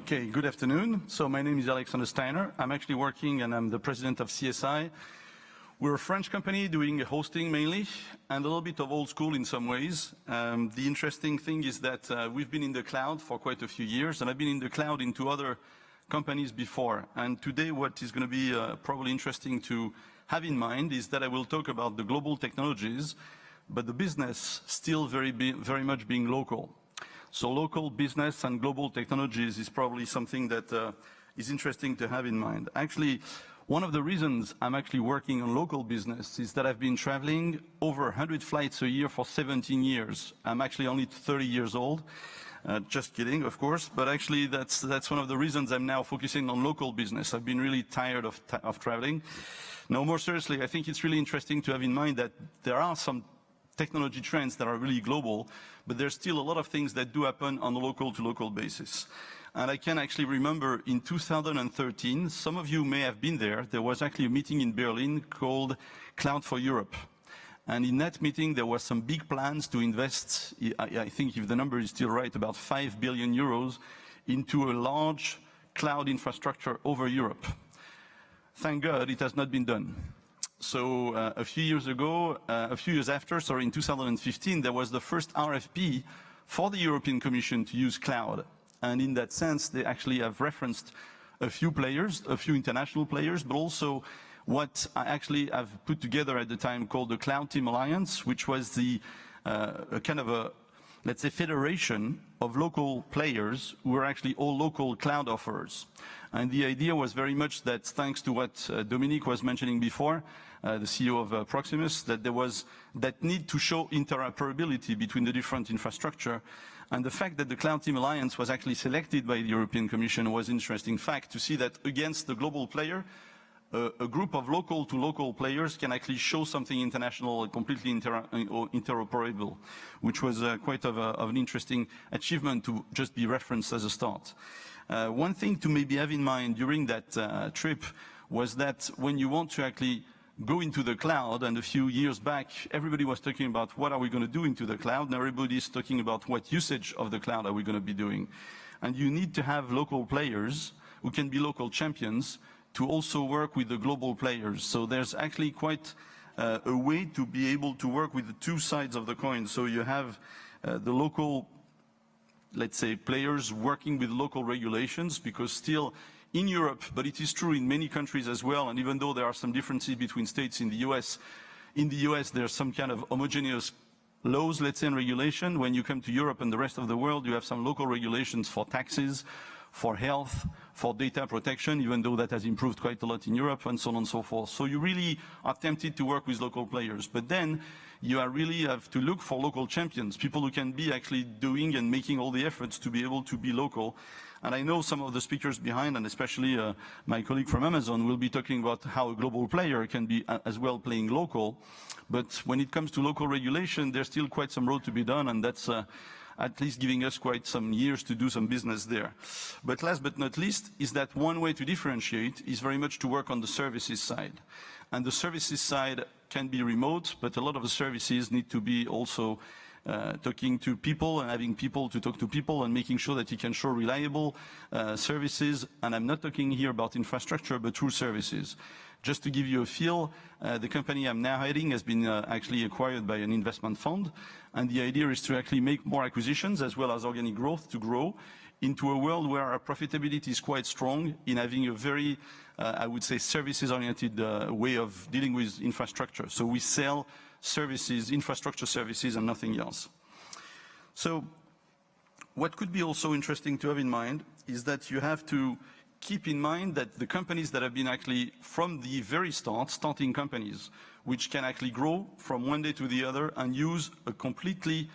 Okay, good afternoon. So my name is Alexandre Steiner. I'm actually working and I'm the president of CSI. We're a French company doing hosting mainly and a little bit of old school in some ways. The interesting thing is that we've been in the cloud for quite a few years, and I've been in the cloud in two other companies before. And today what is going to be probably interesting to have in mind is that I will talk about the global technologies, but the business still very much being local. So local business and global technologies is probably something that is interesting to have in mind. Actually, one of the reasons I'm actually working on local business is that I've been traveling over 100 flights a year for 17 years. I'm actually only 30 years old. Just kidding, of course, but actually that's one of the reasons I'm now focusing on local business. I've been really tired of traveling. No, more seriously, I think it's really interesting to have in mind that there are some technology trends that are really global, but there's still a lot of things that do happen on a local to local basis. And I can actually remember in 2013, some of you may have been there was actually a meeting in Berlin called Cloud for Europe. And in that meeting, there were some big plans to invest, I think if the number is still right, about 5 billion euros into a large cloud infrastructure over Europe. Thank God it has not been done. So a few years after, in 2015, there was the first RFP for the European Commission to use cloud. And in that sense, they actually have referenced a few players, a few international players, but also what I actually have put together at the time called the Cloud Team Alliance, which was a kind of a, let's say, federation of local players who were actually all local cloud offerers. And the idea was very much that, thanks to what Dominique was mentioning before, the CEO of Proximus, that there was that need to show interoperability between the different infrastructure. And the fact that the Cloud Team Alliance was actually selected by the European Commission was an interesting fact to see that against the global player, a group of local to local players can actually show something international and completely interoperable, which was quite of an interesting achievement to just be referenced as a start. One thing to maybe have in mind during that trip was that when you want to actually go into the cloud, and a few years back, everybody was talking about what are we going to do into the cloud. Now everybody is talking about what usage of the cloud are we going to be doing. And you need to have local players who can be local champions to also work with the global players. So there's actually quite a way to be able to work with the two sides of the coin. So you have the local, let's say, players working with local regulations, because still in Europe, but it is true in many countries as well, and even though there are some differences between states in the US there's some kind of homogeneous laws, let's say, and regulation. When you come to Europe and the rest of the world, you have some local regulations for taxes, for health, for data protection, even though that has improved quite a lot in Europe, and so on and so forth. So you really are tempted to work with local players, but then you really have to look for local champions, people who can be actually doing and making all the efforts to be able to be local. And I know some of the speakers behind, and especially my colleague from Amazon, will be talking about how a global player can be as well playing local. But when it comes to local regulation, there's still quite some road to be done, and that's at least giving us quite some years to do some business there. But last but not least is that one way to differentiate is very much to work on the services side. And the services side can be remote, but a lot of the services need to be also talking to people and having people to talk to people and making sure that you can show reliable services. And I'm not talking here about infrastructure, but true services. Just to give you a feel, the company I'm now heading has been actually acquired by an investment fund. And the idea is to actually make more acquisitions as well as organic growth to grow into a world where our profitability is quite strong in having a very, I would say, services-oriented way of dealing with infrastructure. So we sell services, infrastructure services, and nothing else. So what could be also interesting to have in mind is that you have to keep in mind that the companies that have been actually from the very start, starting companies, which can actually grow from one day to the other and use a completely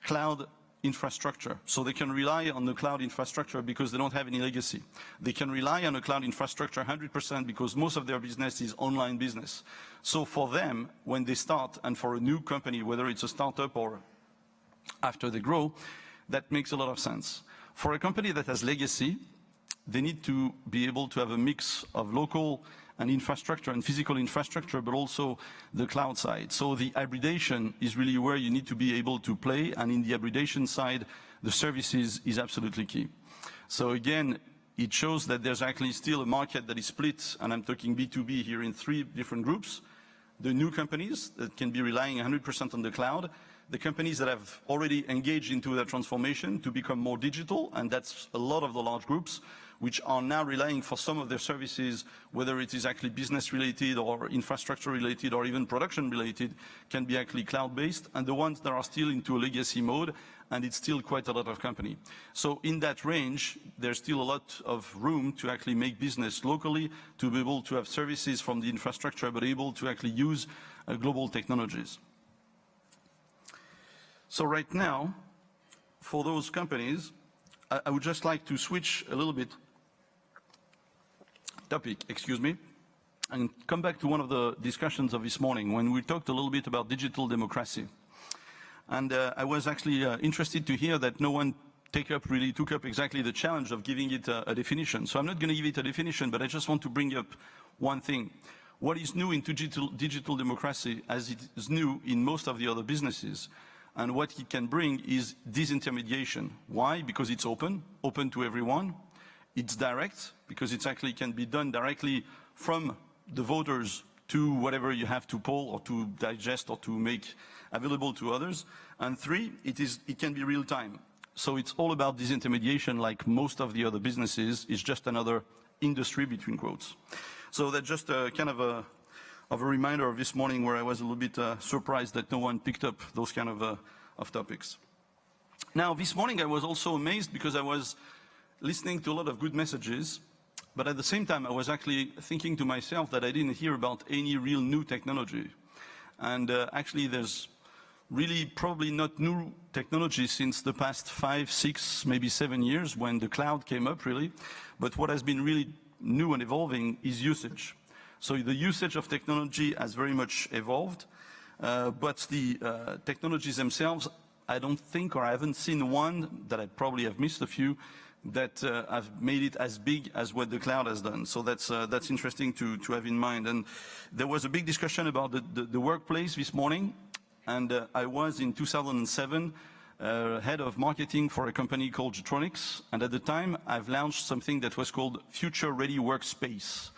cloud infrastructure. So they can rely on the cloud infrastructure because they don't have any legacy. They can rely on a cloud infrastructure 100% because most of their business is online business. So for them, when they start, and for a new company, whether it's a startup or after they grow, that makes a lot of sense. For a company that has legacy, they need to be able to have a mix of local and infrastructure and physical infrastructure, but also the cloud side. So the hybridation is really where you need to be able to play, and in the hybridation side, the services is absolutely key. So again, it shows that there's actually still a market that is split, and I'm talking B2B here, in 3 different groups. The new companies that can be relying 100% on the cloud, the companies that have already engaged into their transformation to become more digital, and that's a lot of the large groups, which are now relying for some of their services, whether it is actually business related or infrastructure related or even production related, can be actually cloud-based, and the ones that are still into a legacy mode, and it's still quite a lot of company. So in that range, there's still a lot of room to actually make business locally, to be able to have services from the infrastructure, but able to actually use global technologies. So right now, for those companies, I would just like to switch a little bit topic, and come back to one of the discussions of this morning when we talked a little bit about digital democracy. And I was actually interested to hear that no one took up exactly the challenge of giving it a definition. So I'm not going to give it a definition, but I just want to bring up one thing. What is new in digital democracy, as it is new in most of the other businesses, and what it can bring is disintermediation. Why? Because it's open to everyone. It's direct, because it actually can be done directly from the voters to whatever you have to poll or to digest or to make available to others. And 3, it can be real time. So it's all about disintermediation, like most of the other businesses. It's just another industry between quotes. So that's just a kind of a reminder of this morning, where I was a little bit surprised that no one picked up those kind of topics. Now, this morning I was also amazed because I was listening to a lot of good messages, but at the same time I was actually thinking to myself that I didn't hear about any real new technology. And actually there's really probably not new technology since the past 5, 6, maybe 7 years when the cloud came up really. But what has been really new and evolving is usage. So the usage of technology has very much evolved, but the technologies themselves, I don't think, or I haven't seen one, that I probably have missed a few, that have made it as big as what the cloud has done. So that's interesting to have in mind. And there was a big discussion about the workplace this morning, and I was in 2007 head of marketing for a company called Jetronics, and at the time I've launched something that was called Future Ready Workspace.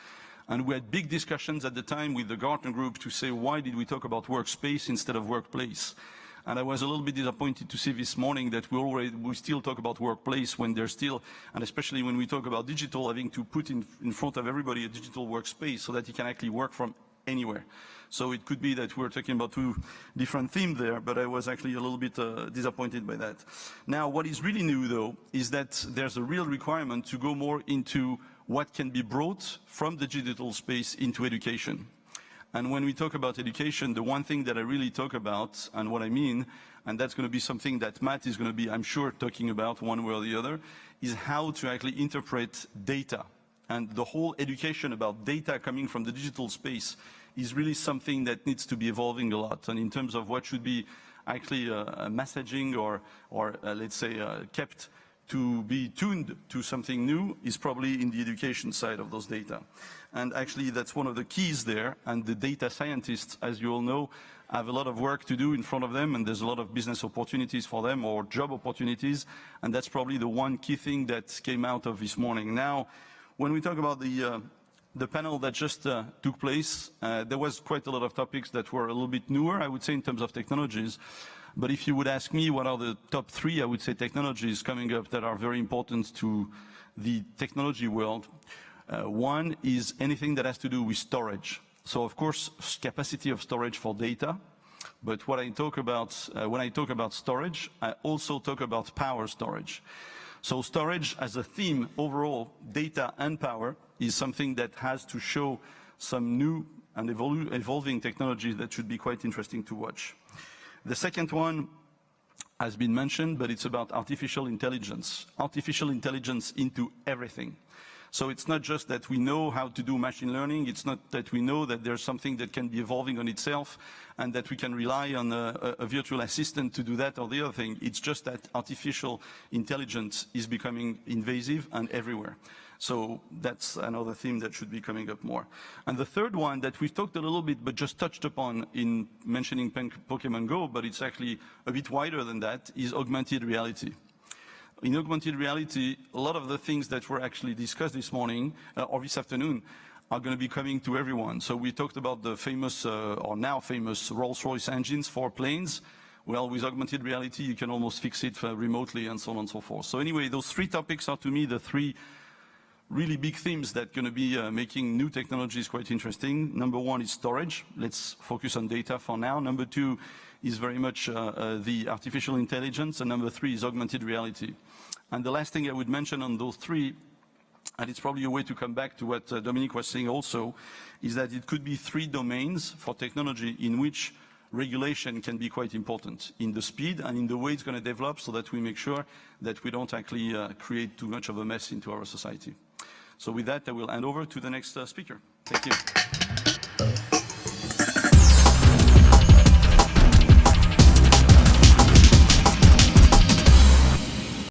And we had big discussions at the time with the Gartner Group to say, why did we talk about workspace instead of workplace? And I was a little bit disappointed to see this morning that we still talk about workplace when there's still, and especially when we talk about digital, having to put in front of everybody a digital workspace so that you can actually work from anywhere. So it could be that we're talking about 2 different themes there, but I was actually a little bit disappointed by that. Now, what is really new, though, is that there's a real requirement to go more into what can be brought from the digital space into education. And when we talk about education, the one thing that I really talk about, and what I mean, and that's going to be something that Matt is going to be, I'm sure, talking about one way or the other, is how to actually interpret data. And the whole education about data coming from the digital space is really something that needs to be evolving a lot. And in terms of what should be actually messaging or let's say, kept to be tuned to something new is probably in the education side of those data. And actually that's one of the keys there, and the data scientists, as you all know, have a lot of work to do in front of them, and there's a lot of business opportunities for them, or job opportunities, and that's probably the one key thing that came out of this morning. Now, when we talk about the panel that just took place, there was quite a lot of topics that were a little bit newer, I would say, in terms of technologies. But if you would ask me what are the top 3, I would say, technologies coming up that are very important to the technology world. One is anything that has to do with storage. So of course, capacity of storage for data. But what I talk about, when I talk about storage, I also talk about power storage. So storage as a theme, overall, data and power, is something that has to show some new and evolving technologies that should be quite interesting to watch. The second one has been mentioned, but it's about artificial intelligence. Artificial intelligence into everything. So it's not just that we know how to do machine learning, it's not that we know that there's something that can be evolving on itself and that we can rely on a virtual assistant to do that or the other thing. It's just that artificial intelligence is becoming invasive and everywhere. So that's another theme that should be coming up more. And the third one that we've talked a little bit but just touched upon in mentioning Pokemon Go, but it's actually a bit wider than that, is augmented reality. in augmented reality, a lot of the things that were actually discussed this morning or this afternoon are going to be coming to everyone. So we talked about the famous, or now famous, Rolls-Royce engines for planes. Well, with augmented reality, you can almost fix it remotely and so on and so forth. So anyway, those three topics are to me the three really big themes that are going to be making new technologies quite interesting. Number one is storage. Let's focus on data for now. Number two is very much the artificial intelligence. And number three is augmented reality. And the last thing I would mention on those three, and it's probably a way to come back to what Dominique was saying also, is that it could be three domains for technology in which regulation can be quite important in the speed and in the way it's going to develop, so that we make sure that we don't actually create too much of a mess into our society. So with that, I will hand over to the next speaker. Thank you.